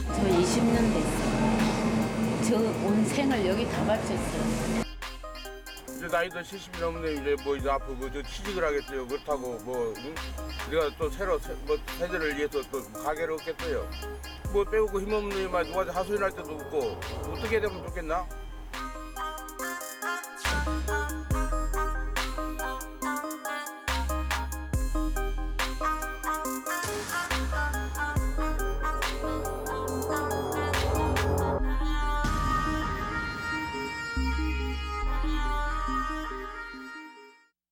저 20년 됐어요. 저 온 생을 여기 다 바쳤어요. 이제 나이도 70이 넘네. 이제 뭐 이제 앞으로 뭐저 취직을 하겠어요. 그렇다고 뭐 응? 우리가 또 새로 뭐 세대를 위해서 또 가게를 얻겠어요. 뭐 빼고 힘없는 말 누가 하소연 할 때도 없고 어떻게 되면 좋겠나?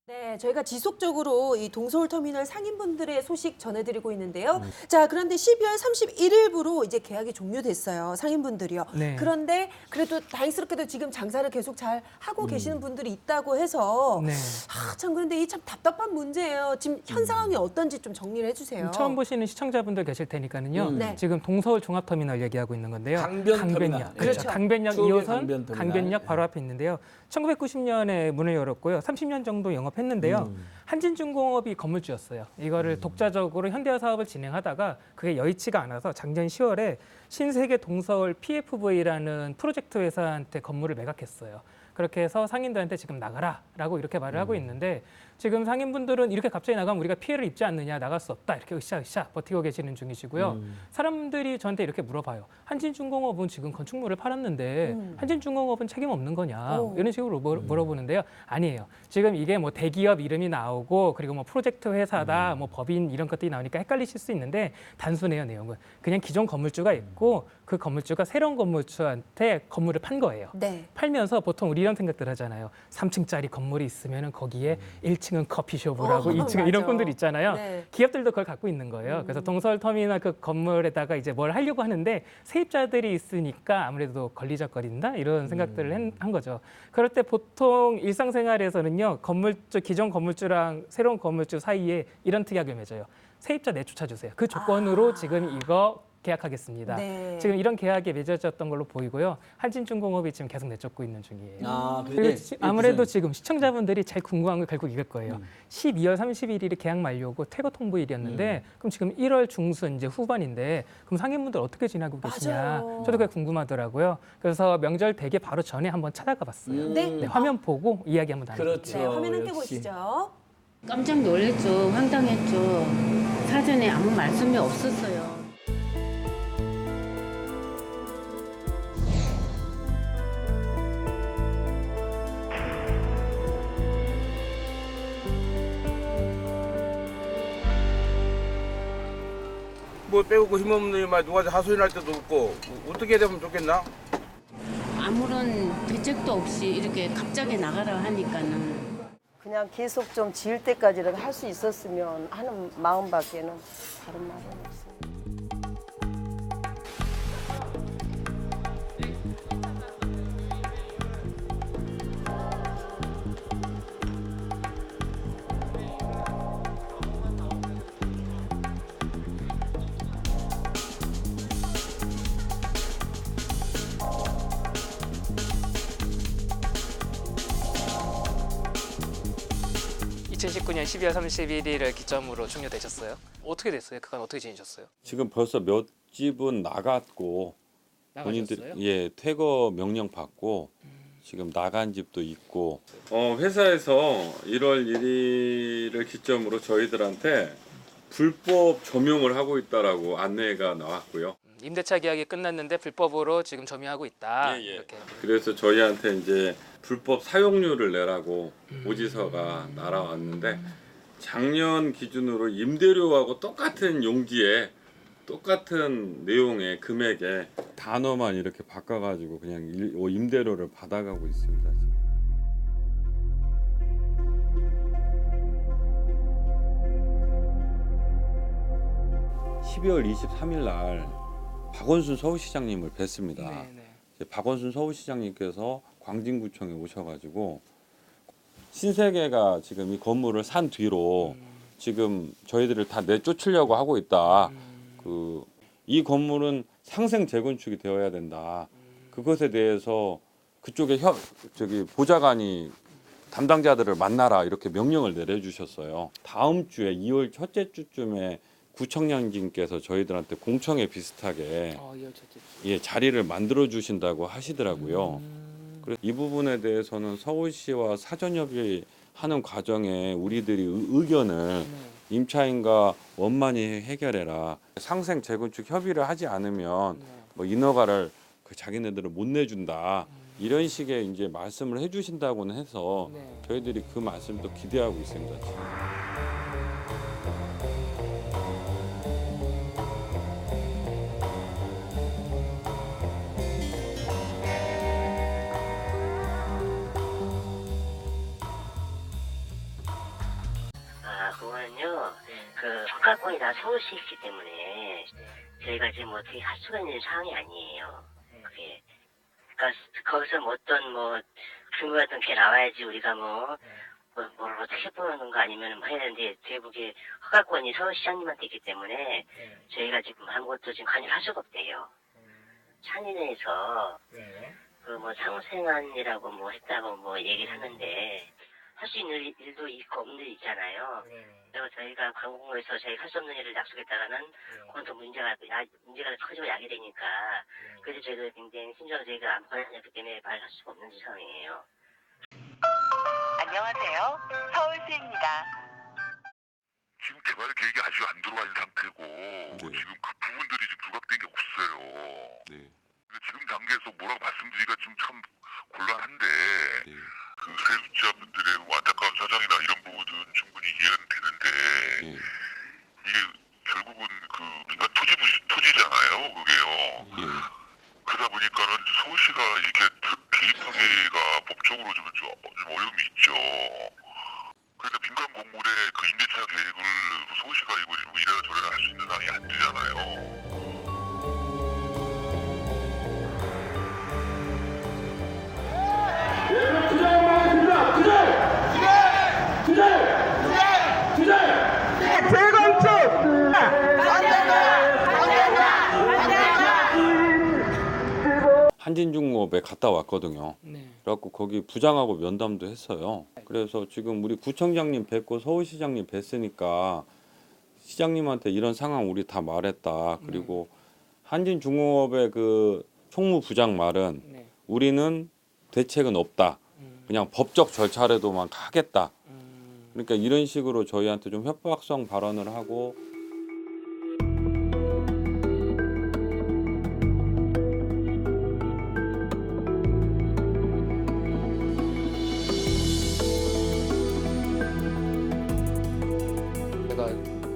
네, 저희가 지속적으로 이 동서울터미널 상인분들의 소식 전해드리고 있는데요. 자, 그런데 12월 31일부로 이제 계약이 종료됐어요. 상인분들이요. 네. 그런데 그래도 다행스럽게도 지금 장사를 계속 잘 하고 계시는 분들이 있다고 해서 네. 참 그런데 이 참 답답한 문제예요. 지금 현 상황이 어떤지 좀 정리를 해주세요. 처음 보시는 시청자분들 계실 테니까는요. 네. 지금 동서울 종합터미널 얘기하고 있는 건데요. 강변터미널. 그렇죠. 강변역 추억의 2호선 강변터미널. 강변역 바로 앞에 있는데요. 1990년에 문을 열었고요. 30년 정도 영업했는데요. 한진중공업이 건물주였어요. 이거를 독자적으로 현대화 사업을 진행하다가 그게 여의치가 않아서 작년 10월에 신세계 동서울 PFV라는 프로젝트 회사한테 건물을 매각했어요. 그렇게 해서 상인들한테 지금 나가라라고 이렇게 말을 하고 있는데 지금 상인분들은 이렇게 갑자기 나가면 우리가 피해를 입지 않느냐, 나갈 수 없다 이렇게 으쌰으쌰 버티고 계시는 중이시고요. 사람들이 저한테 이렇게 물어봐요. 한진중공업은 지금 건축물을 팔았는데 한진중공업은 책임 없는 거냐 이런 식으로 물어보는데요. 아니에요. 지금 이게 뭐 대기업 이름이 나오고 그리고 뭐 프로젝트 회사다, 뭐 법인 이런 것들이 나오니까 헷갈리실 수 있는데 단순해요. 내용은 그냥 기존 건물주가 있고 그 건물주가 새로운 건물주한테 건물을 판 거예요. 네. 팔면서 보통 우리 이런 생각들 하잖아요. 3층짜리 건물이 있으면 거기에 1층은 커피숍을 하고 2층은 이런 맞아. 분들 있잖아요. 네. 기업들도 그걸 갖고 있는 거예요. 그래서 동서울터미널 그 건물에다가 이제 뭘 하려고 하는데 세입자들이 있으니까 아무래도 걸리적거린다 이런 생각들을 한 거죠. 그럴 때 보통 일상생활에서는요. 건물주 기존 건물주랑 새로운 건물주 사이에 이런 특약을 맺어요. 세입자 내쫓아 주세요. 그 조건으로 지금 이거 계약하겠습니다. 네. 지금 이런 계약이 맺어졌던 걸로 보이고요. 한진중공업이 지금 계속 내쫓고 있는 중이에요. 아, 그리고 아무래도 지금 시청자분들이 제일 궁금한 걸 결국 이걸 거예요. 12월 31일이 계약 만료고 퇴거 통보일이었는데 그럼 지금 1월 중순 이제 후반인데 그럼 상인분들 어떻게 지내고 계시냐? 맞아요. 저도 그게 궁금하더라고요. 그래서 명절 되기 바로 전에 한번 찾아가 봤어요. 네. 화면 보고 이야기 한번 나눠볼게요. 그렇죠. 네, 화면 함께 역시. 보시죠. 깜짝 놀랐죠. 황당했죠. 사전에 아무 말씀이 없었어요. 뭐 빼고 힘없는 말 누가 하소연 할 때도 없고 어떻게 되면 좋겠나? 아무런 대책도 없이 이렇게 갑자기 나가라 하니까는 그냥 계속 좀 지을 때까지라도 할 수 있었으면 하는 마음밖에는 다른 말은 없어요. 이 2019년 12월 31일을 기점으로 종료되셨어요. 어떻게 됐어요? 그건 어떻게 지내셨어요? 지금 벌써 몇 집은 나갔고 본인들 예 퇴거 명령 받고 지금 나간 집도 있고 회사에서 1월 1일을 기점으로 저희들한테 불법 점용을 하고 있다라고 안내가 나왔고요. 임대차 계약이 끝났는데 불법으로 지금 점유하고 있다. 예, 예. 이렇게. 그래서 저희한테 이제 불법 사용료를 내라고 오지서가 날아왔는데 작년 기준으로 임대료하고 똑같은 용지에 똑같은 내용의 금액에 단어만 이렇게 바꿔가지고 그냥 임대료를 받아가고 있습니다. 지금. (12월 23일) 날 박원순 서울시장님을 뵀습니다. 이제 박원순 서울시장님께서 광진구청에 오셔가지고 신세계가 지금 이 건물을 산 뒤로 지금 저희들을 다 내쫓으려고 하고 있다. 그 이 건물은 상생 재건축이 되어야 된다. 그것에 대해서 그쪽에 보좌관이 담당자들을 만나라 이렇게 명령을 내려주셨어요. 다음 주에 2월 첫째 주쯤에 구청장님께서 저희들한테 공청회 비슷하게 예, 자리를 만들어 주신다고 하시더라고요. 그래서 이 부분에 대해서는 서울시와 사전 협의하는 과정에 우리들이 의견을 임차인과 원만히 해결해라. 상생 재건축 협의를 하지 않으면 뭐 인허가를 자기네들은 못 내준다. 이런 식의 이제 말씀을 해주신다고는 해서 저희들이 그 말씀도 기대하고 있습니다. 지금. 그거는요, 그 허가권이 다 서울시 있기 때문에 저희가 지금 어떻게 할 수가 있는 상황이 아니에요. 그게. 그러니까 거기서 뭐 어떤 뭐 근거 같은 게 나와야지 우리가 뭘 어떻게 보는 거 아니면 뭐 해야 되는데 대부분 허가권이 서울시장님한테 있기 때문에 저희가 지금 아무것도 지금 관여할 수가 없대요. 찬인회에서 그 뭐 상생안이라고 뭐 했다고 뭐 얘기를 하는데 할 수 있는 일도 있고 없는 일 있잖아요. 그래서 저희가 관공서에서 저희가 할 수 없는 일을 약속했다가는 그건 더 문제가 커지고 야기 되니까 그래서 저희가 굉장히 심정을 저희가 안 받았기 때문에 말할 수가 없는 상황이에요. 안녕하세요. 서울시입니다. 지금 개발 계획이 아직 안 들어와 있는 상태고 지금 그 부분들이 지금 부각된 게 없어요. 지금 단계에서 뭐라고 말씀드리기가 좀 참 곤란한데 그 세입자분들의 안타까운 사정이나 이런 부분은 충분히 이해는 되는데 이게 결국은 그 민간 토지잖아요, 그게요. 그러다 보니까는 서울시가 이렇게 개입하기가 법적으로 좀 어려움이 있죠. 그러니까 민간 건물의 그 임대차 계획을 서울시가 이거 이래라 저래라 할 수 있는 상황이 안 되잖아요. 한진중공업에 갔다 왔거든요. 그래갖고 거기 부장하고 면담도 했어요. 그래서 지금 우리 구청장님 뵙고 서울시장님 뵀으니까 시장님한테 이런 상황 우리 다 말했다. 그리고 한진중공업의 그 총무부장 말은 우리는 대책은 없다. 그냥 법적 절차라도만 하겠다. 그러니까 이런 식으로 저희한테 좀 협박성 발언을 하고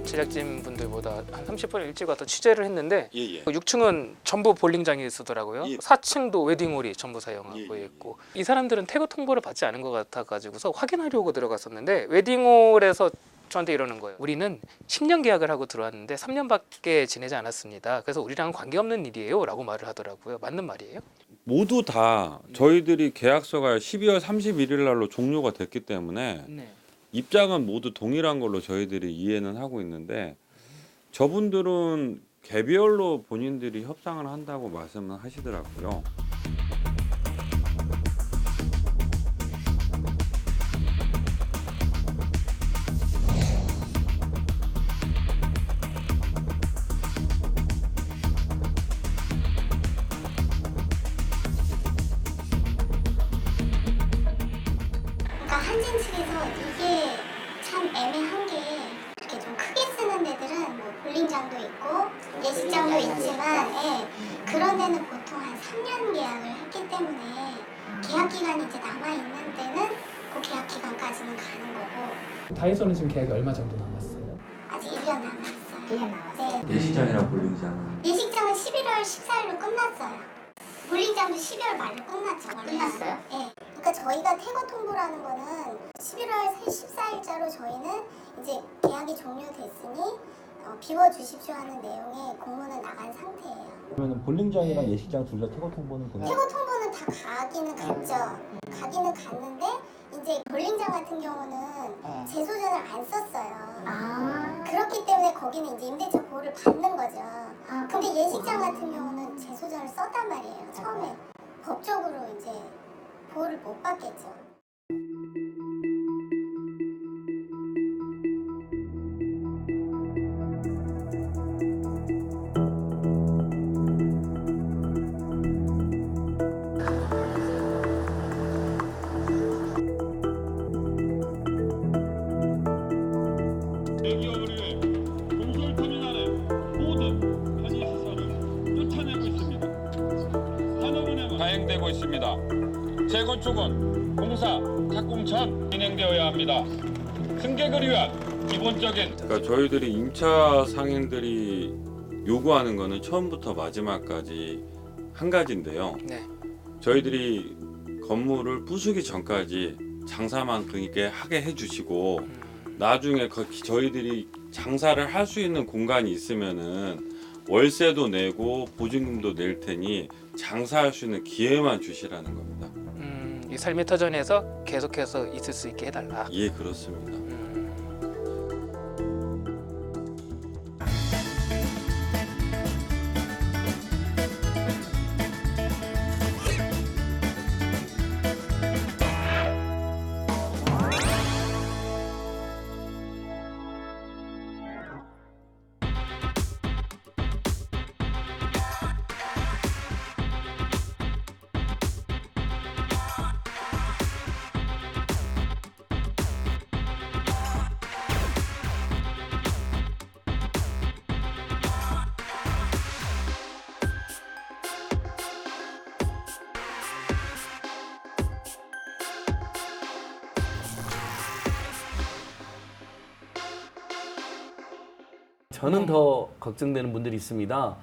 제작진 분들보다 한 30분 일찍 와서 취재를 했는데 6층은 전부 볼링장이 쓰더라고요. 4층도 웨딩홀이 전부 사용하고 있고 이 사람들은 퇴거 통보를 받지 않은 것 같아가지고서 확인하려고 들어갔었는데 웨딩홀에서 저한테 이러는 거예요. 우리는 10년 계약을 하고 들어왔는데 3년밖에 지내지 않았습니다. 그래서 우리랑은 관계없는 일이에요 라고 말을 하더라고요. 맞는 말이에요? 모두 다 저희들이 계약서가 12월 31일 날로 종료가 됐기 때문에 입장은 모두 동일한 걸로 저희들이 이해는 하고 있는데 저분들은 개별로 본인들이 협상을 한다고 말씀을 하시더라고요. 그러니까 한진 측에서 이게 참 애매한 게 이렇게 좀 크게 쓰는 데들은 뭐 볼링장도 있고 예식장도 있지만 그런 데는 보통 한 3년 계약을 했기 때문에 계약 기간이 이제 남아 있는 데는 그 계약 기간까지는 가는 거고. 다이소는 지금 계약이 얼마 정도 남았어요? 아직 1년 남았어요. 1년 남았어요. 네. 예식장이랑 볼링장은? 예식장은 11월 14일로 끝났어요. 볼링장도 12월 말로 끝났죠. 끝났어요? 네. 그러니까 저희가 퇴거 통보라는 거는 11월 14일자로 저희는 이제 계약이 종료됐으니 비워주십시오 하는 내용의 공문은 나간 상태예요. 그러면 볼링장이랑 예식장 둘 다 퇴거 통보는 보내? 퇴거 통보는 다 가기는 갔죠. 가기는 갔는데 이제 볼링장 같은 경우는 재소전을 안 썼어요. 그렇기 때문에 거기는 이제 임대차 보호를 받는 거죠. 아, 근데 예식장 같은 경우는 재소전을 썼단 말이에요. 처음에 법적으로 이제 보호를 못 받겠죠. 대기업을 위해 동서울터미널의 모든 편의시설을 쫓아내고 있습니다. 산업은행은 가행되고 있습니다. 재건축은 공사 착공 전 진행되어야 합니다. 승객을 위한 기본적인 그러니까 저희들이 임차 상인들이 요구하는 거는 처음부터 마지막까지 한 가지인데요. 네. 저희들이 건물을 부수기 전까지 장사만 그렇게 하게 해주시고 나중에 저희들이 장사를 할 수 있는 공간이 있으면은 월세도 내고 보증금도 낼 테니 장사할 수 있는 기회만 주시라는 겁니다. 이 삶의 터전에서 계속해서 있을 수 있게 해달라. 예, 그렇습니다. 저는 더 걱정되는 분들이 있습니다.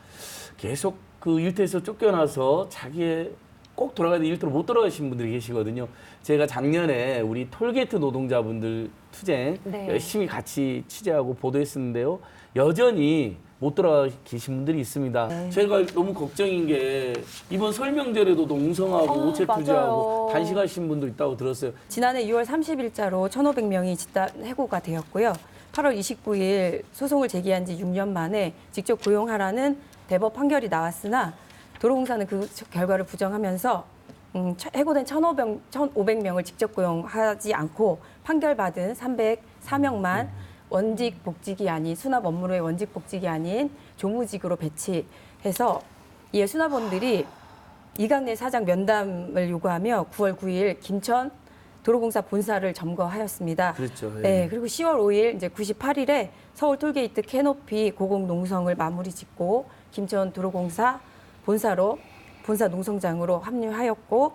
계속 그 일터에서 쫓겨나서 자기의 꼭 돌아가야 될 일터로 못 돌아가신 분들이 계시거든요. 제가 작년에 우리 톨게이트 노동자분들 투쟁 네. 열심히 같이 취재하고 보도했었는데요. 여전히 못 돌아가 계신 분들이 있습니다. 네. 제가 너무 걱정인 게 이번 설명절에도 농성하고 오체 투쟁하고 맞아요. 단식하신 분도 있다고 들었어요. 지난해 6월 30일자로 1,500명이 집단 해고가 되었고요. 8월 29일 소송을 제기한 지 6년 만에 직접 고용하라는 대법 판결이 나왔으나 도로공사는 그 결과를 부정하면서 해고된 1,500명을 직접 고용하지 않고 판결받은 304명만 원직 복직이 아닌 수납 업무로의 원직 복직이 아닌 조무직으로 배치해서 이에 수납원들이 이강래 사장 면담을 요구하며 9월 9일 김천 도로공사 본사를 점거하였습니다. 그렇죠. 예. 네, 그리고 10월 5일 이제 98일에 서울 톨게이트 캐노피 고공 농성을 마무리 짓고 김천 도로공사 본사로 본사 농성장으로 합류하였고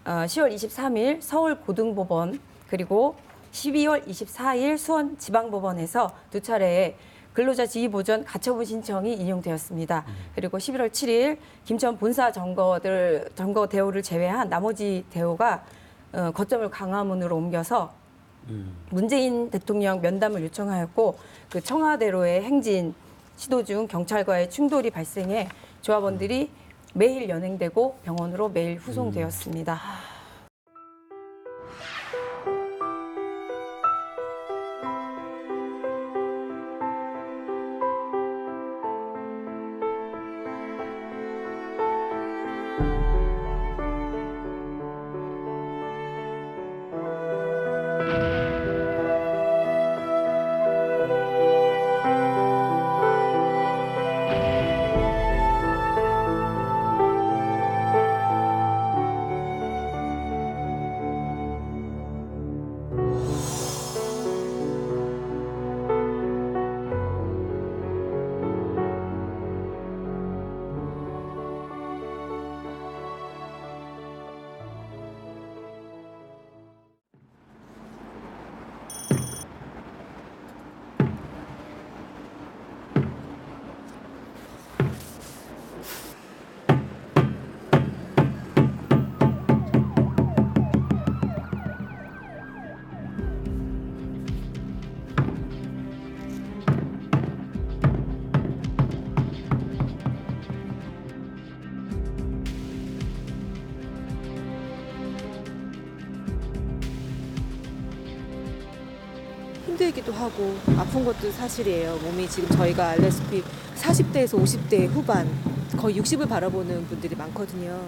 10월 23일 서울 고등법원 그리고 12월 24일 수원 지방법원에서 두 차례의 근로자 지위 보전 가처분 신청이 인용되었습니다. 그리고 11월 7일 김천 본사 점거 대우를 제외한 나머지 대우가 거점을 광화문으로 옮겨서 문재인 대통령 면담을 요청하였고 그 청와대로의 행진 시도 중 경찰과의 충돌이 발생해 조합원들이 매일 연행되고 병원으로 매일 후송되었습니다. 힘들기도 하고 아픈 것도 사실이에요. 몸이 지금 저희가 알다시피 40대에서 50대 후반, 거의 60을 바라보는 분들이 많거든요.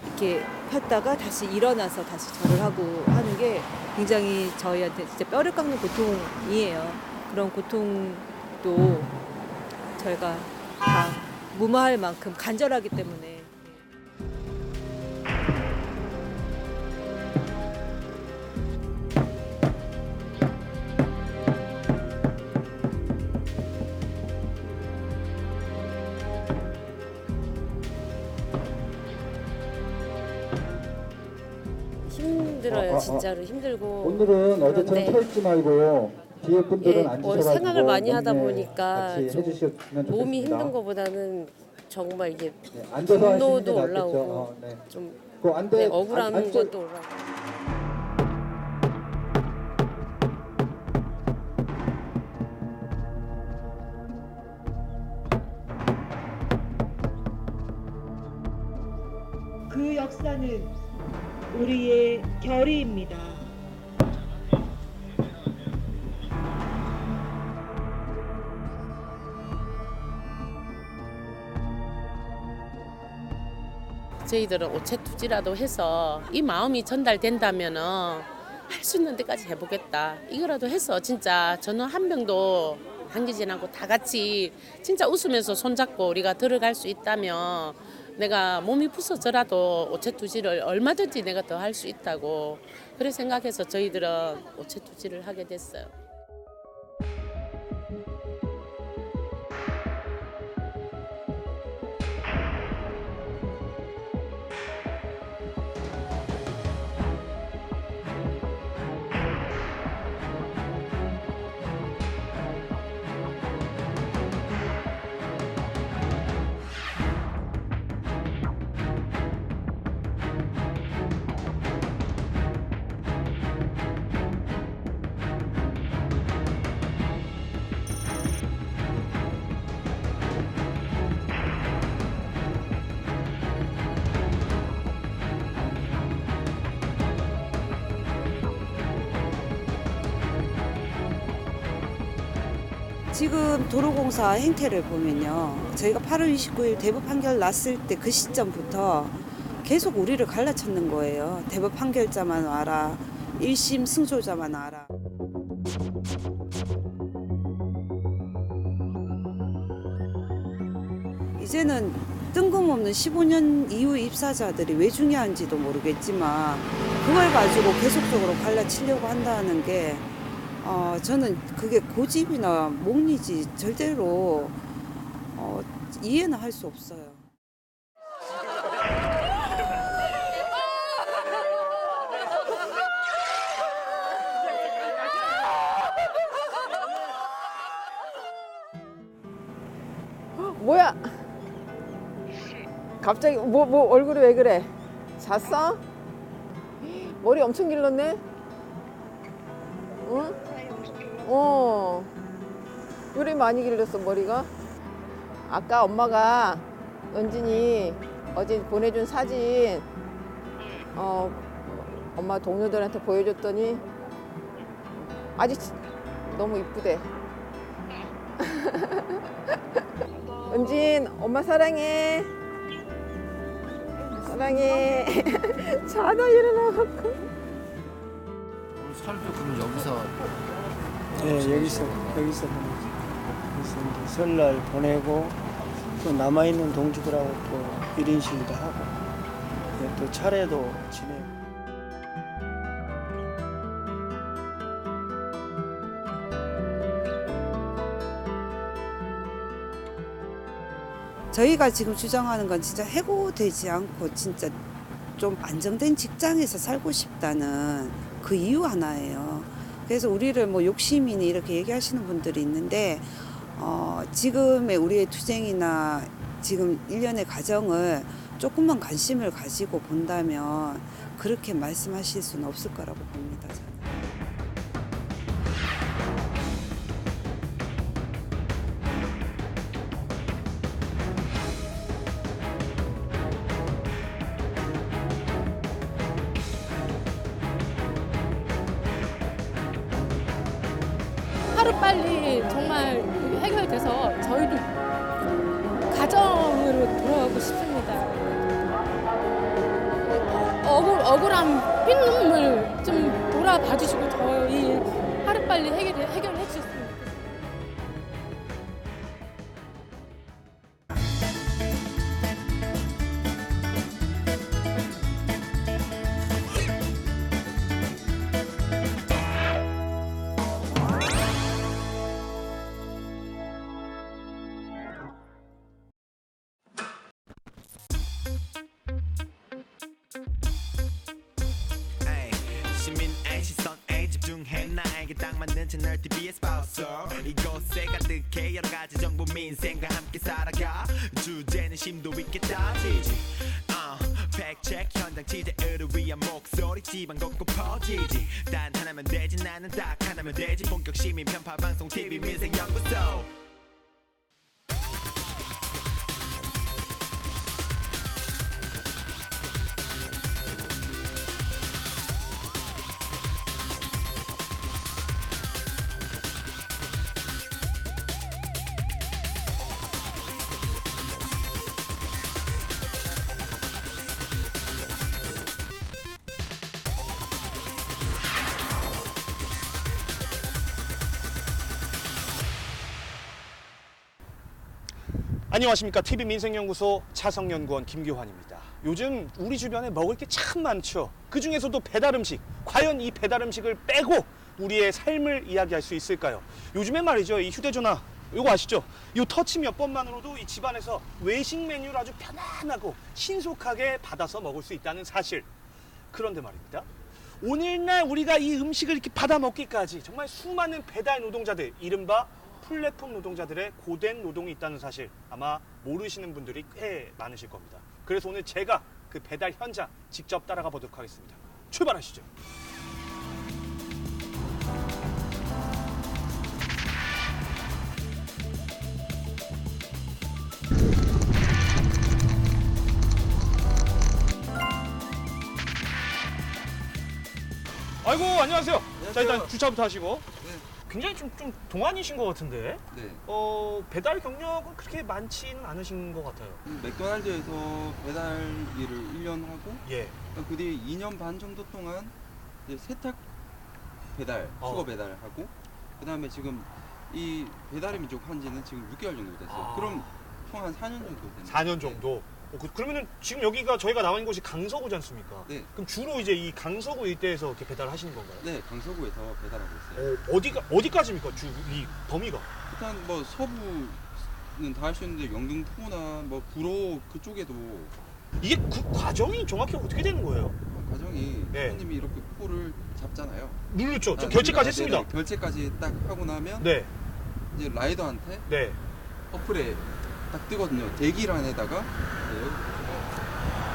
이렇게 폈다가 다시 일어나서 다시 절을 하고 하는 게 굉장히 저희한테 진짜 뼈를 깎는 고통이에요. 그런 고통도 저희가 다 무마할 만큼 간절하기 때문에. 힘들어요. 진짜로 힘들고. 오늘은 어제처럼 서 있지 말고 뒤에 분들은 앉으셔가지고 생각을 많이 하다 보니까 같이 해주시면 좋겠습니다. 몸이 힘든 것보다는 정말 이게 앉아서 하시는 게 분노도 낫겠죠. 올라오고 네. 좀 그 안돼 억울한 것도 올라오고. 그 역사는 우리의 결의입니다. 저희들은 오체투지라도 해서 이 마음이 전달된다면은 할 수 있는 데까지 해보겠다. 이거라도 해서 진짜 전원 한 명도 남기지 않고 다 같이 진짜 웃으면서 손잡고 우리가 들어갈 수 있다면 내가 몸이 부서져라도 오체투지를 얼마든지 내가 더 할 수 있다고 그래 생각해서 저희들은 오체투지를 하게 됐어요. 지금 도로공사 행태를 보면요. 저희가 8월 29일 대법 판결 났을 때 그 시점부터 계속 우리를 갈라쳤는 거예요. 대법 판결자만 와라. 1심 승소자만 와라. 이제는 뜬금없는 15년 이후 입사자들이 왜 중요한지도 모르겠지만 그걸 가지고 계속적으로 갈라치려고 한다는 게 저는 그게 고집이나 목리지 절대로 이해는 할 수 없어요. 뭐야? 갑자기 뭐 얼굴이 왜 그래? 잤어? 머리 엄청 길렀네? 응? 왜 이렇게 많이 길렀어 머리가? 아까 엄마가 은진이 어제 보내준 사진 엄마 동료들한테 보여줬더니 아직 너무 이쁘대. 은진 엄마 사랑해. 사랑해. 자다 일어나갖고. 설도 그럼 여기서 네, 여기서 보내죠. 그래서 이제 설날 보내고 또 남아 있는 동지들하고 또 1인실도 하고 또 차례도 지내고. 저희가 지금 주장하는 건 진짜 해고되지 않고 진짜 좀 안정된 직장에서 살고 싶다는 그 이유 하나예요. 그래서 우리를 뭐 욕심이니 이렇게 얘기하시는 분들이 있는데 지금의 우리의 투쟁이나 지금 일련의 과정을 조금만 관심을 가지고 본다면 그렇게 말씀하실 수는 없을 거라고 봅니다. 저는. 하루빨리 정말 해결돼서 저희도 가정으로 돌아가고 싶습니다. 억울함, 핀눈물 좀 돌아봐 주시고 저희 하루빨리 해결해 주셨으면 좋겠습니다. 시민의 시선에 집중해 나에게 딱 맞는 채널 TBS 스포츠 이곳에 가득해 여러 가지 정보 민생과 함께 살아가 주제는 심도 있게 따지지 팩체크 현장 취재를 위한 목소리 지방 곳곳 퍼지지 단 하나면 되지 나는 딱 하나면 되지 본격 시민 편파 방송 TV 민생 연구소 안녕하십니까. TV민생연구소 차성연구원 김규환입니다. 요즘 우리 주변에 먹을 게 참 많죠. 그 중에서도 배달음식. 과연 이 배달음식을 빼고 우리의 삶을 이야기할 수 있을까요? 요즘엔 말이죠. 이 휴대전화 이거 아시죠? 이 터치 몇 번만으로도 이 집안에서 외식 메뉴를 아주 편안하고 신속하게 받아서 먹을 수 있다는 사실. 그런데 말입니다. 오늘날 우리가 이 음식을 이렇게 받아 먹기까지 정말 수많은 배달 노동자들, 이른바 플랫폼 노동자들의 고된 노동이 있다는 사실 아마 모르시는 분들이 꽤 많으실 겁니다. 그래서 오늘 제가 그 배달 현장 직접 따라가 보도록 하겠습니다. 출발하시죠. 아이고 안녕하세요. 안녕하세요. 자 일단 주차부터 하시고. 굉장히 좀 동안이신 것 같은데. 네. 배달 경력은 그렇게 많지는 않으신 것 같아요. 맥도날드에서 배달 일을 1년 하고, 예. 그 뒤에 2년 반 정도 동안 이제 세탁 배달, 수거 배달을 하고, 그 다음에 지금 이 배달의 민족 한지는 지금 6개월 정도 됐어요. 그럼 총 한 4년 정도 됐네요. 4년 정도. 그러면은 지금 여기가 저희가 나와 있는 곳이 강서구지 않습니까? 네. 그럼 주로 이제 이 강서구 일대에서 이렇게 배달을 하시는 건가요? 네, 강서구에서 배달하고 있어요. 어디까지입니까? 이 범위가? 일단 뭐 서부는 다 할 수 있는데 영등 포나 뭐 구로 그쪽에도 이게 그 과정이 정확히 어떻게 되는 거예요? 과정이 손님이 이렇게 포를 잡잖아요. 누르죠. 저 결제까지 했습니다. 네네, 결제까지 딱 하고 나면 이제 라이더한테 어플에 딱 뜨거든요. 대기란에다가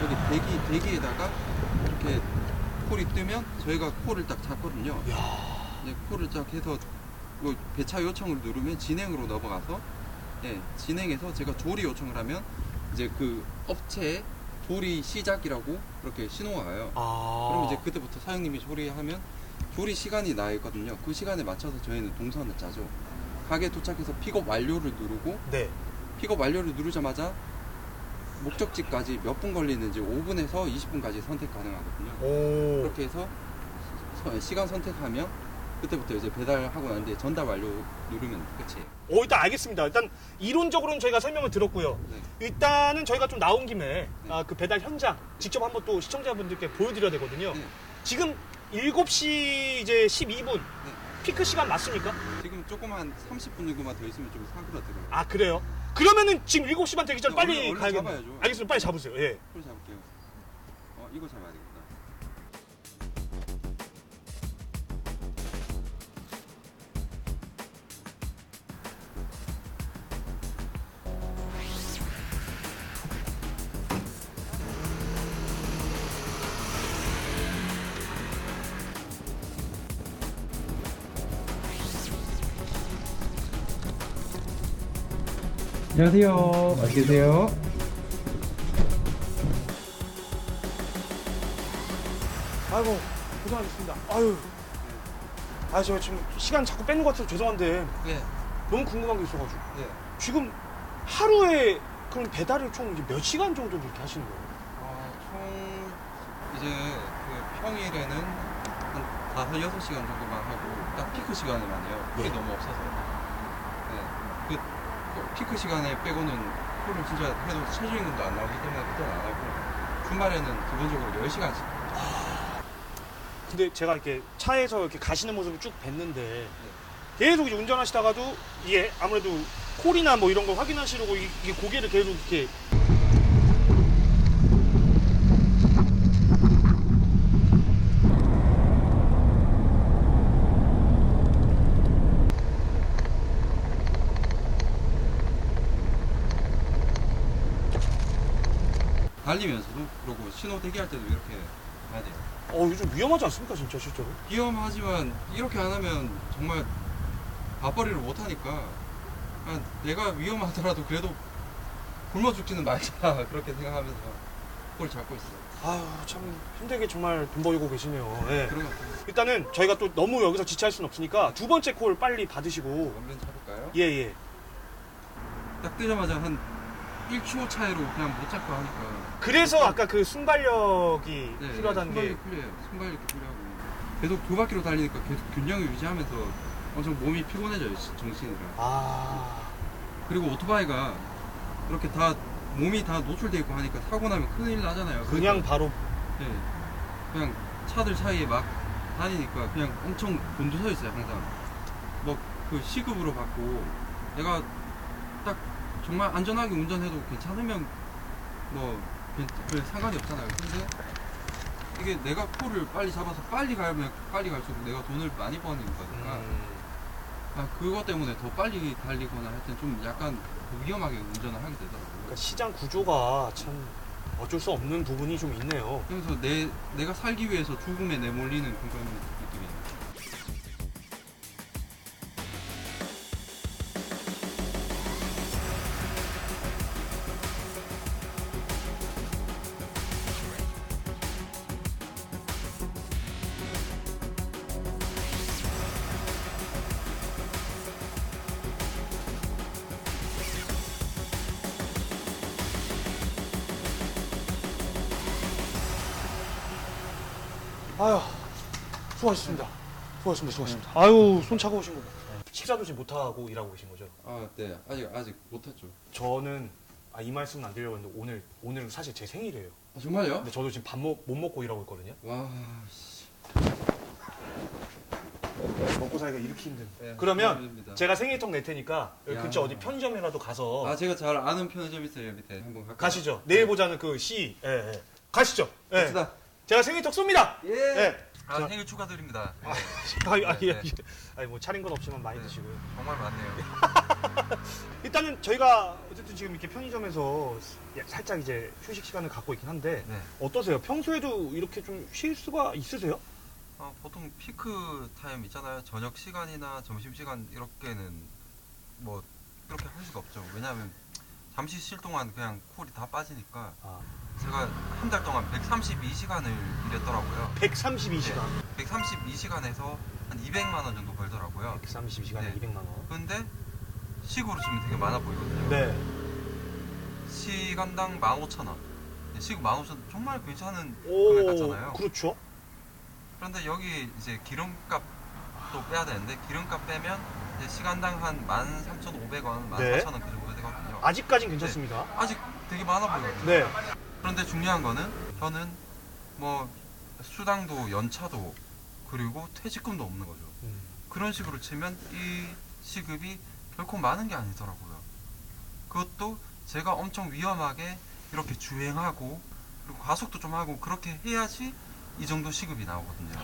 여기 대기에다가 이렇게 콜이 뜨면 저희가 콜을 딱 잡거든요. 이제 콜을 딱 해서 뭐 배차 요청을 누르면 진행으로 넘어가서 진행해서 제가 조리 요청을 하면 이제 그 업체에 조리 시작이라고 그렇게 신호가 와요. 그럼 이제 그때부터 사장님이 조리하면 조리 시간이 나 있거든요. 그 시간에 맞춰서 저희는 동선을 짜죠. 가게 도착해서 픽업 완료를 누르고 픽업 완료를 누르자마자 목적지까지 몇 분 걸리는지 5분에서 20분까지 선택 가능하거든요. 그렇게 해서 시간 선택하면 그때부터 이제 배달하고 난 뒤에 전달 완료 누르면 끝이에요. 일단 알겠습니다. 일단 이론적으로는 저희가 설명을 들었고요. 일단은 저희가 좀 나온 김에 그 배달 현장 직접 한번 또 시청자분들께 보여드려야 되거든요. 지금 7시 이제 12분 피크 시간 맞습니까? 지금 조금 한 30분 정도만 더 있으면 좀 사그라들어요. 아 그래요? 그러면은 지금 7시반 되기 전에 빨리 얼른 가야겠네요. 잡아야죠. 알겠습니다. 빨리 잡으세요. 예. 콜 잡을게요. 이거 잡아야 되겠다. 안녕하세요. 맛있게 드세요. 아이고 고생하셨습니다. 아유. 저 지금 시간 자꾸 뺏는 것 같아서 죄송한데 너무 궁금한 게 있어가지고 지금 하루에 그럼 배달을 총 이제 몇 시간 정도 그렇게 하시는 거예요? 총 이제 그 평일에는 한 5-6시간 정도만 하고 딱 피크 시간에만 해요. 그게 너무 없어서. 네. 그 피크 시간에 빼고는 콜을 진짜 해도 최저임금도 안 나오기 때문에 그때는 안 하고 주말에는 기본적으로 10시간씩. 근데 제가 이렇게 차에서 이렇게 가시는 모습을 쭉 뵀는데 계속 이제 운전하시다가도 이게 아무래도 콜이나 뭐 이런 거 확인하시려고 이게 고개를 계속 이렇게 달리면서도 그러고 신호 대기할 때도 이렇게 해야 돼요. 요즘 위험하지 않습니까 진짜 실제로? 위험하지만 이렇게 안 하면 정말 밥벌이를 못 하니까 내가 위험하더라도 그래도 굶어 죽지는 말자 그렇게 생각하면서 콜 잡고 있어요. 아유 참 힘들게 정말 돈 벌고 계시네요. 네. 그럼 일단은 저희가 또 너무 여기서 지체할 수는 없으니까 두 번째 콜 빨리 받으시고 얼른 잡을까요? 예예. 딱 뜨자마자 한 1초 차이로 그냥 못 잡고 하니까. 그래서 아까 그 순발력이 네, 필요하다는 게 순발력이 필요해요. 순발력이 필요하고 계속 2바퀴로 달리니까 계속 균형을 유지하면서 엄청 몸이 피곤해져요. 정신이랑. 그리고 오토바이가 이렇게 다 몸이 다 노출돼 있고 하니까 사고 나면 큰일 나잖아요. 그냥 바로 네, 그냥 차들 사이에 막 다니니까 그냥 엄청 곤두서 있어요. 항상 뭐 그 시급으로 받고 내가 딱 정말 안전하게 운전해도 괜찮으면 뭐 상관이 없잖아요. 근데 이게 내가 콜을 빨리 잡아서 빨리 가면 빨리 갈수록 내가 돈을 많이 버는 거니까 그것 때문에 더 빨리 달리거나 할 땐 좀 약간 위험하게 운전을 하게 되더라고요. 그러니까 시장 구조가 참 어쩔 수 없는 부분이 좀 있네요. 그래서 내가 살기 위해서 죽음에 내몰리는 그런 느낌이에요. 아유 수고하셨습니다. 수고하셨습니다. 아유 손 차가우신 거. 식사도 지금 못 하고 일하고 계신 거죠? 네. 아직 못했죠. 저는 이 말씀은 안 드리려고 했는데 오늘 사실 제 생일이에요. 정말요? 근데 저도 지금 밥 못 먹고 일하고 있거든요. 와. 먹고 살기가 이렇게 힘든. 네, 그러면 힘듭니다. 제가 생일턱 낼 테니까 여기 야. 근처 어디 편의점이라도 가서. 제가 잘 아는 편의점 있어요 밑에. 한번 갈까요? 가시죠. 내일 보자는 그 시. 예. 가시죠. 예. 갑시다. 제가 생일턱 쏩니다. 예. 생일 축하드립니다. 뭐 차린 건 없지만 많이 드시고요. 정말 많네요. 일단은 저희가 어쨌든 지금 이렇게 편의점에서 살짝 이제 휴식 시간을 갖고 있긴 한데 어떠세요? 평소에도 이렇게 좀 쉴 수가 있으세요? 보통 피크 타임 있잖아요. 저녁 시간이나 점심 시간 이렇게는 뭐 이렇게 할 수가 없죠. 왜냐하면 잠시 쉴 동안 그냥 콜이 다 빠지니까. 제가 한 달 동안 132시간을 일했더라고요. 132시간? 네. 132시간에서 한 200만 원 정도 벌더라고요. 132시간에 200만 원. 근데 시급으로 치면 되게 많아 보이거든요. 네. 시간당 15,000원. 시급 15,000원 정말 괜찮은 금액 같잖아요. 그렇죠. 그런데 여기 이제 기름값도 빼야 되는데 기름값 빼면 이제 시간당 한 13,500원, 14,000원 그 정도 되거든요. 아직까진 괜찮습니다. 네. 아직 되게 많아 보이거든요. 네. 그런데 중요한 거는 저는 뭐 수당도 연차도 그리고 퇴직금도 없는 거죠. 그런 식으로 치면 이 시급이 결코 많은 게 아니더라고요. 그것도 제가 엄청 위험하게 이렇게 주행하고 그리고 과속도 좀 하고 그렇게 해야지 이 정도 시급이 나오거든요.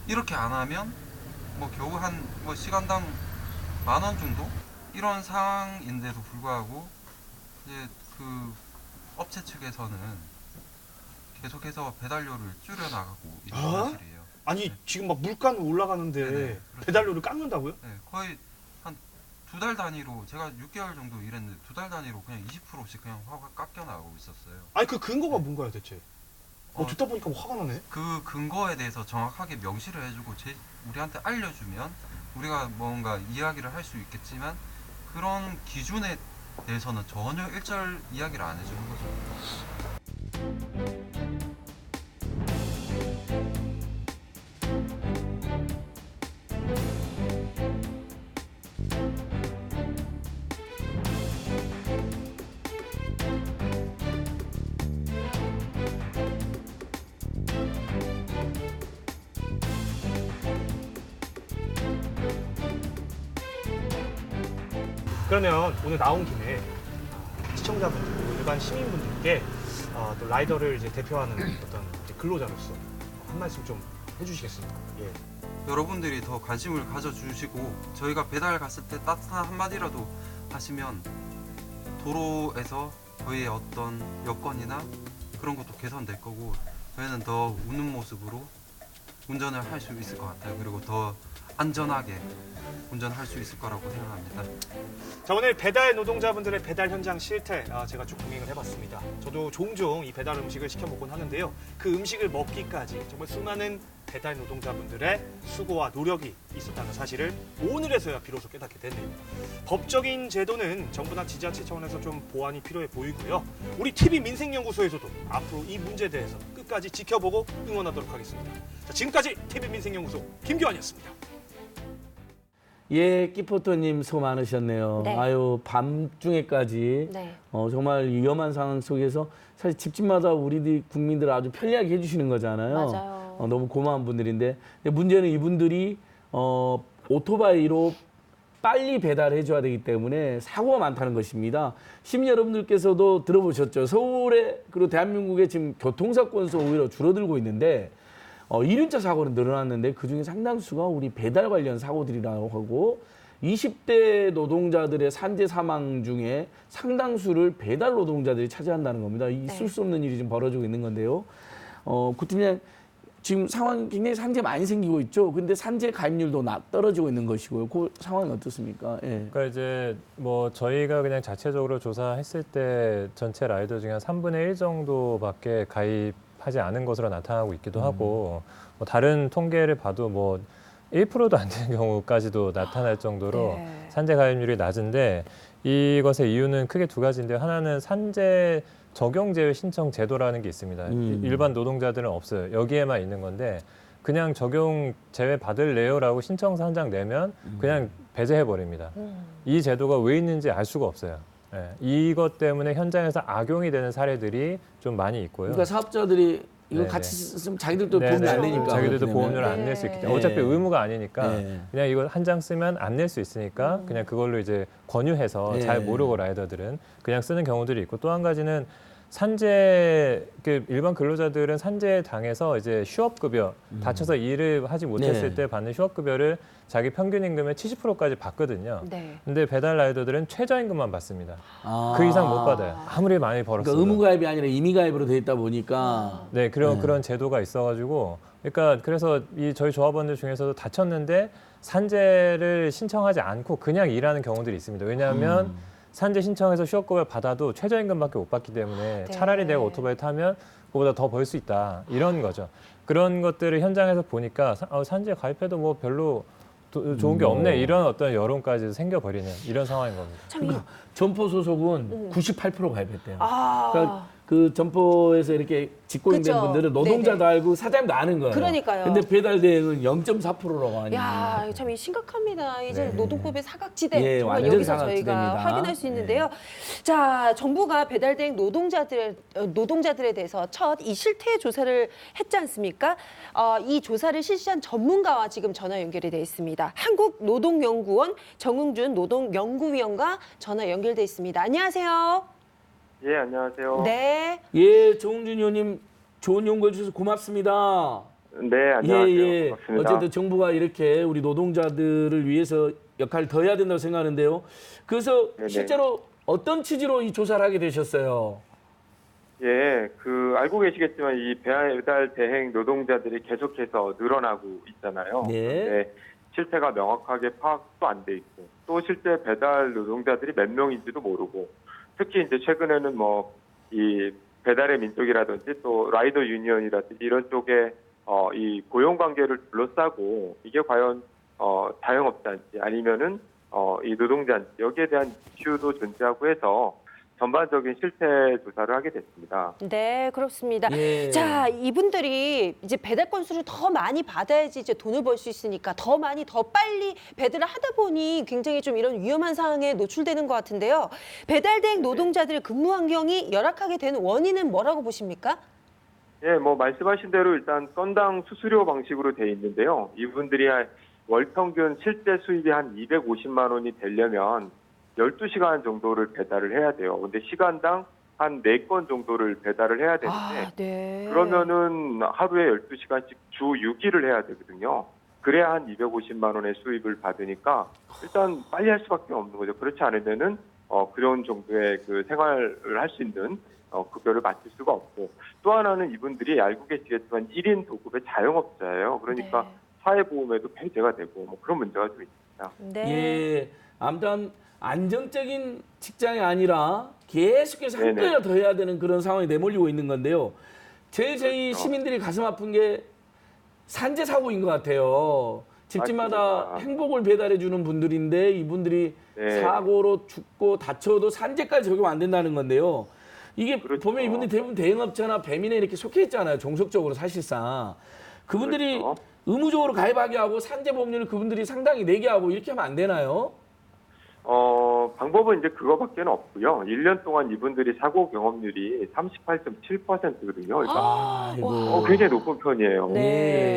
이렇게 안 하면 뭐 겨우 한 뭐 시간당 10,000원 정도? 이런 상황인데도 불구하고 이제 그 업체 측에서는 계속해서 배달료를 줄여나가고 있는 사실이에요. 아니 지금 막 물가는 올라가는데 그렇죠. 배달료를 깎는다고요? 네, 거의 한 2달 단위로 제가 6개월 정도 일했는데 2달 단위로 그냥 20%씩 그냥 확 깎여 나가고 있었어요. 아니 그 근거가 뭔가요 대체? 듣다 보니까 뭐 화가 나네. 그 근거에 대해서 정확하게 명시를 해주고 우리한테 알려주면 우리가 뭔가 이야기를 할 수 있겠지만 그런 기준에 대해서는 전혀 일절 이야기를 안 해주는 거죠. 그러면 오늘 나온 김에 시청자분들, 일반 시민분들께 또 라이더를 이제 대표하는 어떤 이제 근로자로서 한 말씀 좀 해주시겠습니까? 예. 여러분들이 더 관심을 가져주시고 저희가 배달 갔을 때 따뜻한 한마디라도 하시면 도로에서 저희의 어떤 여건이나 그런 것도 개선될 거고 저희는 더 웃는 모습으로 운전을 할 수 있을 것 같아요. 그리고 더 안전하게 운전할 수 있을 거라고 생각합니다. 자, 오늘 배달 노동자분들의 배달 현장 실태 제가 쭉 동행을 해봤습니다. 저도 종종 이 배달 음식을 시켜 먹곤 하는데요. 그 음식을 먹기까지 정말 수많은 배달 노동자분들의 수고와 노력이 있었다는 사실을 오늘에서야 비로소 깨닫게 됐네요. 법적인 제도는 정부나 지자체 차원에서 좀 보완이 필요해 보이고요. 우리 TV 민생연구소에서도 앞으로 이 문제에 대해서 끝까지 지켜보고 응원하도록 하겠습니다. 자, 지금까지 TV 민생연구소 김규환이었습니다. 예, 끼포토님 수고 많으셨네요. 네. 아유, 밤중에까지 네. 정말 위험한 상황 속에서 사실 집집마다 우리 국민들 아주 편리하게 해주시는 거잖아요. 맞아요. 너무 고마운 분들인데 근데 문제는 이분들이 오토바이로 빨리 배달해줘야 되기 때문에 사고가 많다는 것입니다. 시민 여러분들께서도 들어보셨죠? 서울에 그리고 대한민국에 지금 교통사건 수 오히려 줄어들고 있는데 이륜차 사고는 늘어났는데 그중에 상당수가 우리 배달 관련 사고들이라고 하고 20대 노동자들의 산재 사망 중에 상당수를 배달 노동자들이 차지한다는 겁니다. 있을 수 없는 일이 지금 벌어지고 있는 건데요. 구팀장 지금 상황 굉장히 산재 많이 생기고 있죠. 근데 산재 가입률도 떨어지고 있는 것이고요. 그 상황이 어떻습니까? 예. 그러니까 이제 뭐 저희가 그냥 자체적으로 조사했을 때 전체 라이더 중에 한 3분의 1 정도밖에 가입하지 않은 것으로 나타나고 있기도 하고 뭐 다른 통계를 봐도 뭐 1%도 안 되는 경우까지도 나타날 정도로 산재 가입률이 낮은데 이것의 이유는 크게 두 가지인데요. 하나는 산재 적용제외 신청 제도라는 게 있습니다. 일반 노동자들은 없어요. 여기에만 있는 건데 그냥 적용 제외 받을래요라고 신청서 한 장 내면 그냥 배제해 버립니다. 이 제도가 왜 있는지 알 수가 없어요. 네. 이것 때문에 현장에서 악용이 되는 사례들이 좀 많이 있고요. 그러니까 사업자들이 이거 같이 쓰면 자기들도 보험료 안 내니까. 자기들도 보험료를 안 낼 수 있기 때문에 어차피 의무가 아니니까 그냥 이거 한 장 쓰면 안 낼 수 있으니까 그냥 그걸로 이제 권유해서 잘 모르고 라이더들은 그냥 쓰는 경우들이 있고 또 한 가지는 산재 일반 근로자들은 산재 당해서 이제 휴업급여 다쳐서 일을 하지 못했을 때 받는 휴업급여를 자기 평균 임금의 70%까지 받거든요. 근데 배달 라이더들은 최저임금만 받습니다. 그 이상 못 받아요. 아무리 많이 벌었어도. 그러니까 의무가입이 아니라 임의가입으로 돼 있다 보니까. 네, 그런 제도가 있어가지고, 그러니까 그래서 이 저희 조합원들 중에서도 다쳤는데 산재를 신청하지 않고 그냥 일하는 경우들이 있습니다. 왜냐하면 산재 신청해서 휴업급여 받아도 최저임금밖에 못 받기 때문에 차라리 내가 오토바이 타면 그보다 더 벌 수 있다 이런 거죠. 그런 것들을 현장에서 보니까 산재 가입해도 뭐 별로 좋은 게 없네 이런 어떤 여론까지 생겨버리는 이런 상황인 겁니다. 그러니까 점포 소속은 98% 가입했대요. 그러니까 그 점포에서 이렇게 직고용된 그쵸. 분들은 노동자도 네네. 알고 사장도 아는 거예요. 그러니까요. 근데 배달 대행은 0.4%라고 하니. 야, 참 심각합니다. 이제 네. 노동법의 사각지대 예, 정말 완전 여기서 사각지대입니다. 저희가 확인할 수 있는데요. 자, 정부가 배달 대행 노동자들에 대해서 첫 이 실태 조사를 했지 않습니까? 이 조사를 실시한 전문가와 지금 전화 연결이 돼 있습니다. 한국노동연구원 정응준 노동연구위원과 전화 연결돼 있습니다. 안녕하세요. 예, 안녕하세요. 네. 예, 정웅준 의원님 좋은 연구해 주셔서 고맙습니다. 네, 안녕하세요. 반갑습니다. 어쨌든 정부가 이렇게 우리 노동자들을 위해서 역할을 더 해야 된다고 생각하는데요. 그래서 네네. 실제로 어떤 취지로 이 조사를 하게 되셨어요? 예, 알고 계시겠지만 이 배달 대행 노동자들이 계속해서 늘어나고 있잖아요. 네. 실태가 명확하게 파악도 안 돼 있고 또 실제 배달 노동자들이 몇 명인지도 모르고 특히 이제 최근에는 뭐 이 배달의 민족이라든지 또 라이더 유니언이라든지 이런 쪽에 이 고용 관계를 둘러싸고 이게 과연 자영업자인지 아니면은 이 노동자 여기에 대한 이슈도 존재하고 해서 전반적인 실태 조사를 하게 됐습니다. 네, 그렇습니다. 예. 자, 이분들이 이제 배달 건수를 더 많이 받아야지 이제 돈을 벌 수 있으니까 더 많이 더 빨리 배달을 하다 보니 굉장히 좀 이런 위험한 상황에 노출되는 것 같은데요. 배달 대행 노동자들의 근무 환경이 열악하게 되는 원인은 뭐라고 보십니까? 예, 뭐 말씀하신 대로 일단 건당 수수료 방식으로 돼 있는데요. 이분들이 월 평균 실제 수입이 한 250만 원이 되려면 12시간 정도를 배달을 해야 돼요. 근데 시간당 한 4건 정도를 배달을 해야 되는데 네. 그러면은 하루에 12시간씩 주 6일을 해야 되거든요. 그래야 한 250만 원의 수입을 받으니까 일단 빨리 할 수밖에 없는 거죠. 그렇지 않으면은 그런 정도의 그 생활을 할 수 있는 급여를 맞출 수가 없고, 또 하나는 이분들이 알고 계시겠지만 1인 도급의 자영업자예요. 그러니까 사회보험에도 배제가 되고 뭐 그런 문제가 좀 있습니다. 예, 아무튼 안정적인 직장이 아니라 계속해서 한 건이라도 더 해야 되는 그런 상황이 내몰리고 있는 건데요. 제일 저희 시민들이 가슴 아픈 게 산재 사고인 것 같아요. 집집마다 행복을 배달해 주는 분들인데 이분들이 사고로 죽고 다쳐도 산재까지 적용 안 된다는 건데요. 이게 보면 이분들이 대부분 대형업체나 배민에 이렇게 속해 있잖아요. 종속적으로 사실상. 그분들이 의무적으로 가입하게 하고 산재보험료를 그분들이 상당히 내게 하고 이렇게 하면 안 되나요? 방법은 이제 그거밖에 없고요. 1년 동안 이분들이 사고 경험률이 38.7%거든요. 그러니까 굉장히 높은 편이에요.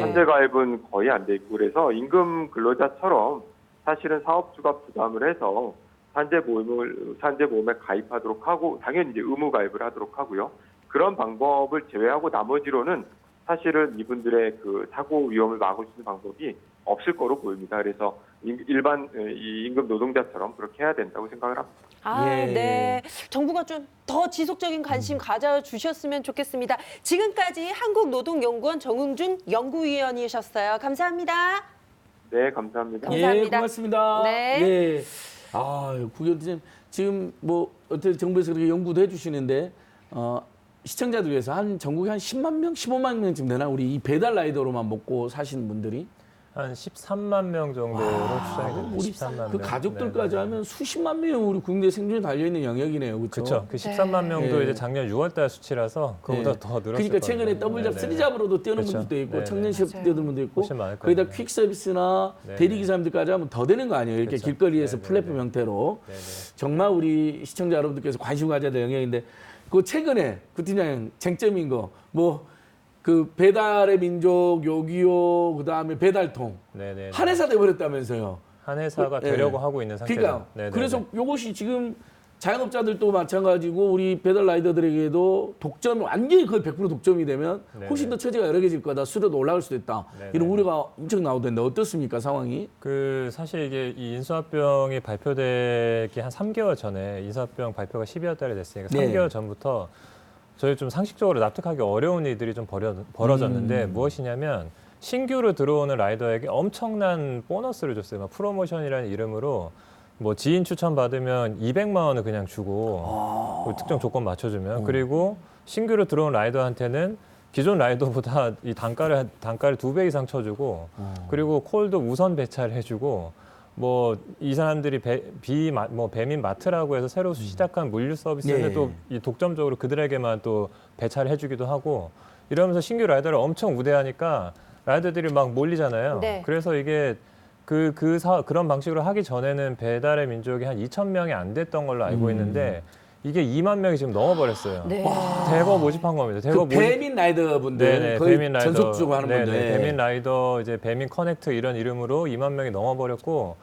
산재 가입은 거의 안 돼 있고, 그래서 임금 근로자처럼 사실은 사업주가 부담을 해서 산재보험에 가입하도록 하고, 당연히 이제 의무 가입을 하도록 하고요. 그런 방법을 제외하고 나머지로는 사실은 이분들의 그 사고 위험을 막을 수 있는 방법이 없을 거로 보입니다. 그래서 일반 이 임금 노동자처럼 그렇게 해야 된다고 생각을 합니다. 네. 정부가 좀 더 지속적인 관심 가져주셨으면 좋겠습니다. 지금까지 한국노동연구원 정응준 연구위원이셨어요. 감사합니다. 네, 감사합니다. 감사합니다. 예, 고맙습니다. 네. 예. 국회의원님 지금 뭐 어떻게 정부에서 그렇게 연구도 해주시는데 시청자들 위해서 한 전국에 한 10만 명, 15만 명쯤 되나 우리 이 배달 라이더로만 먹고 사시는 분들이 한 13만 명 정도로 추정이 됩니다. 우리 13만 명. 그 가족들까지 하면 수십만 명이 우리 국내 생존에 달려 있는 영역이네요, 그렇죠? 그렇죠. 그 13만 명도 이제 작년 6월달 수치라서 그보다 더 늘었을 그러니까 최근에 더블잡, 쓰리잡으로도 뛰는 분들도 있고 청년 시업 뛰는 분도 있고 거기다 퀵 서비스나 대리 기사님들까지 하면 더 되는 거 아니에요? 이렇게 길거리에서 플랫폼 형태로 정말 우리 시청자 여러분들께서 관심 가져야 될 영역인데 그 최근에 구 팀장님 쟁점인 거 뭐. 그 배달의 민족, 요기요, 그다음에 배달통 한 회사 돼버렸다면서요. 한 회사가 되려고 하고 있는 상태죠. 그러니까 그래서 이것이 지금 자영업자들도 마찬가지고 우리 배달 라이더들에게도 독점이 완전히 거의 100% 독점이 되면 훨씬 더 처지가 여러 개질 거다. 수수료도 올라갈 수도 있다. 이런 우려가 엄청 나오던데 어떻습니까 상황이? 그 사실 이게 이 인수합병이 발표되기 한 3개월 전에 인수합병 발표가 12월 달에 됐으니까 3개월 전부터 저희 좀 상식적으로 납득하기 어려운 일들이 좀 벌어졌는데 무엇이냐면 신규로 들어오는 라이더에게 엄청난 보너스를 줬어요. 막 프로모션이라는 이름으로 뭐 지인 추천 받으면 200만 원을 그냥 주고 특정 조건 맞춰주면 그리고 신규로 들어온 라이더한테는 기존 라이더보다 이 단가를 2배 이상 쳐주고 그리고 콜도 우선 배차를 해주고 뭐 이 사람들이 배민 마트라고 해서 새로 시작한 물류 서비스를 또 이 독점적으로 그들에게만 또 배차를 해주기도 하고 이러면서 신규 라이더를 엄청 우대하니까 라이더들이 막 몰리잖아요. 그래서 이게 그런 방식으로 하기 전에는 배달의 민족이 한 2,000명이 안 됐던 걸로 알고 있는데 이게 2만 명이 지금 넘어버렸어요. 대거 모집한 겁니다. 대거 배민 라이더 분들, 거의 배민 라이더, 전속주고 하는 분들. 배민 라이더, 이제 배민 커넥트 이런 이름으로 2만 명이 넘어버렸고,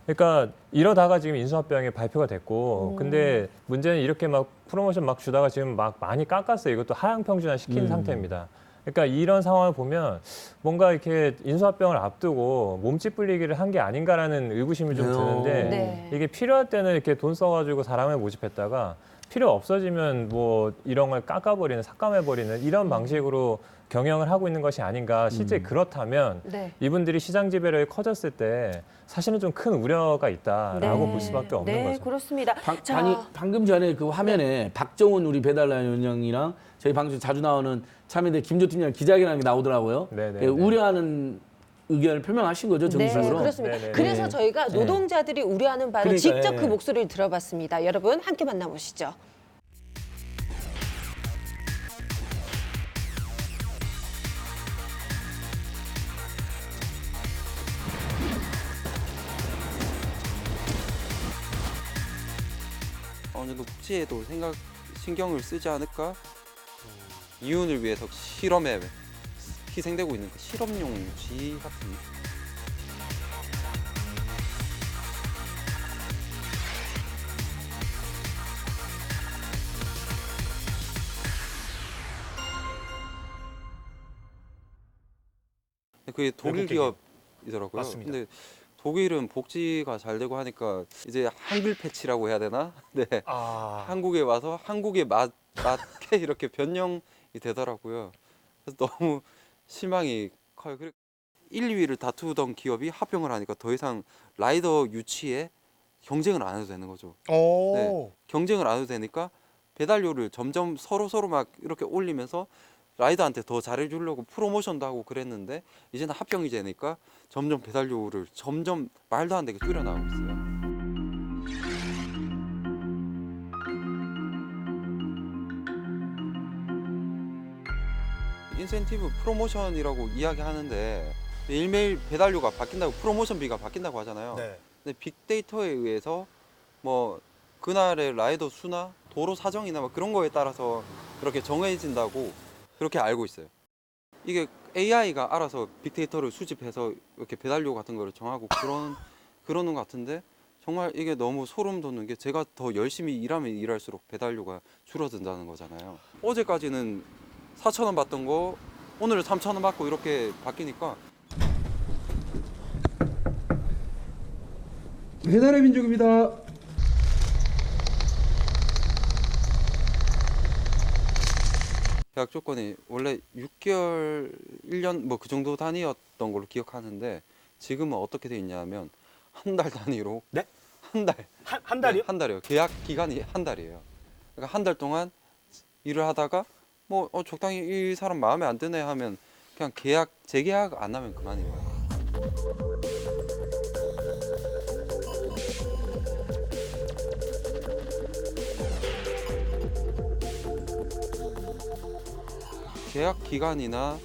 그러니까 이러다가 지금 인수합병이 발표가 됐고, 근데 문제는 이렇게 막 프로모션 막 주다가 지금 막 많이 깎았어요. 이것도 하향 평준화 시킨 상태입니다. 그러니까 이런 상황을 보면 뭔가 이렇게 인수합병을 앞두고 몸집 불리기를 한 게 아닌가라는 의구심이 좀 드는데 이게 필요할 때는 이렇게 돈 써가지고 사람을 모집했다가 필요 없어지면 뭐 이런 걸 깎아버리는, 삭감해버리는 이런 방식으로 경영을 하고 있는 것이 아닌가. 실제 그렇다면 이분들이 시장 지배력이 커졌을 때 사실은 좀 큰 우려가 있다라고 볼 수밖에 없는 거죠. 그렇습니다. 방금 전에 그 화면에 박정훈 우리 배달라인 원장이랑 저희 방송 자주 나오는 참여대 김조 팀장 기자회견하는 게 나오더라고요. 우려하는 의견을 표명하신 거죠, 정식으로? 네, 그렇습니다. 네네. 그래서 네. 저희가 네. 노동자들이 우려하는 바를 그러니까, 직접 예. 그 목소리를 들어봤습니다. 여러분 함께 만나보시죠. 어느 정도 복지에도 신경을 쓰지 않을까? 이윤을 위해서 실험에 희생되고 있는 그 실험용지 같은. 그게 독일 기업이더라고요. 맞습니다. 근데 독일은 복지가 잘 되고 하니까 이제 한글 패치라고 해야 되나? 네. 한국에 와서 한국에 맞게 이렇게 변형이 되더라고요. 그래서 너무 실망이 커요. 1, 2위를 다투던 기업이 합병을 하니까 더 이상 라이더 유치에 경쟁을 안 해도 되는 거죠. 네. 경쟁을 안 해도 되니까 배달료를 점점 서로 막 이렇게 올리면서 라이더한테 더 잘해주려고 프로모션도 하고 그랬는데 이제는 합병이 되니까 점점 배달료를 점점 말도 안 되게 줄여나가고 있어요. 인센티브 프로모션이라고 이야기하는데 매일매일 배달료가 바뀐다고 프로모션비가 바뀐다고 하잖아요. 네. 근데 빅데이터에 의해서 뭐 그날의 라이더 수나 도로 사정이나 뭐 그런 거에 따라서 그렇게 정해진다고 그렇게 알고 있어요. 이게 AI가 알아서 빅데이터를 수집해서 이렇게 배달료 같은 거를 정하고 그러는 것 같은데 정말 이게 너무 소름 돋는 게 제가 더 열심히 일하면 일할수록 배달료가 줄어든다는 거잖아요. 어제까지는 4,000원 받던 거 오늘은 3,000원 받고 이렇게 바뀌니까 배달의 민족입니다. 계약 조건이 원래 6개월, 1년 뭐 그 정도 단위였던 걸로 기억하는데 지금은 어떻게 돼 있냐면 한 달 단위로. 네? 한 달. 한 달이요? 네, 한 달이요. 계약 기간이 한 달이에요. 그러니까 한 달 동안 일을 하다가 뭐 적당히 이 사람 마음에 안 드네 하면 그냥 재계약 안 하면 그만이에요. 계약 기간이나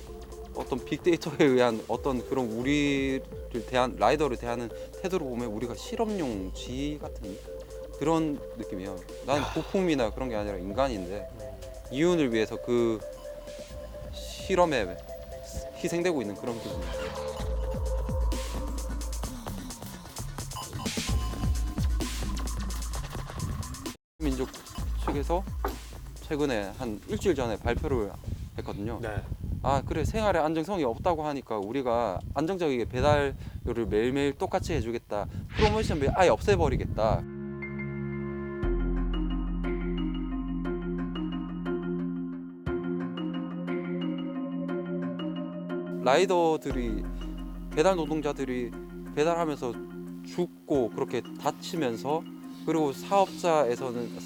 어떤 빅데이터에 의한 어떤 그런 우리를 대한 라이더를 대하는 태도를 보면 우리가 실험용지 같은 그런 느낌이에요. 나는 부품이나 그런 게 아니라 인간인데 이윤을 위해서 그 실험에 희생되고 있는 그런 기분이에요. 민족 측에서 최근에 한 일주일 전에 발표를 했거든요. 네. 아 그래 생활에 안정성이 없다고 하니까 우리가 안정적이게 배달료를 매일매일 똑같이 해주겠다. 프로모션비 아예 없애버리겠다. 라이더들이 배달 노동자들이 배달하면서 죽고 그렇게 다치면서 그리고 사업장에서는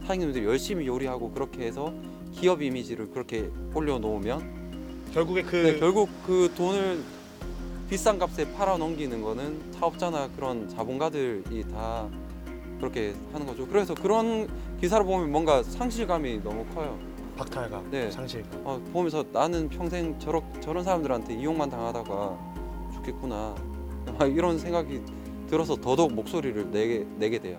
사장님들이 열심히 요리하고 그렇게 해서 기업 이미지를 그렇게 올려놓으면 결국 그 돈을 비싼 값에 팔아 넘기는 거는 사업자나 그런 자본가들이 다 그렇게 하는 거죠. 그래서 그런 기사를 보면 뭔가 상실감이 너무 커요. 박탈감, 네. 상실감. 보면서 나는 평생 저런 사람들한테 이용만 당하다가 죽겠구나. 막 이런 생각이 들어서 더더욱 목소리를 내게 돼요.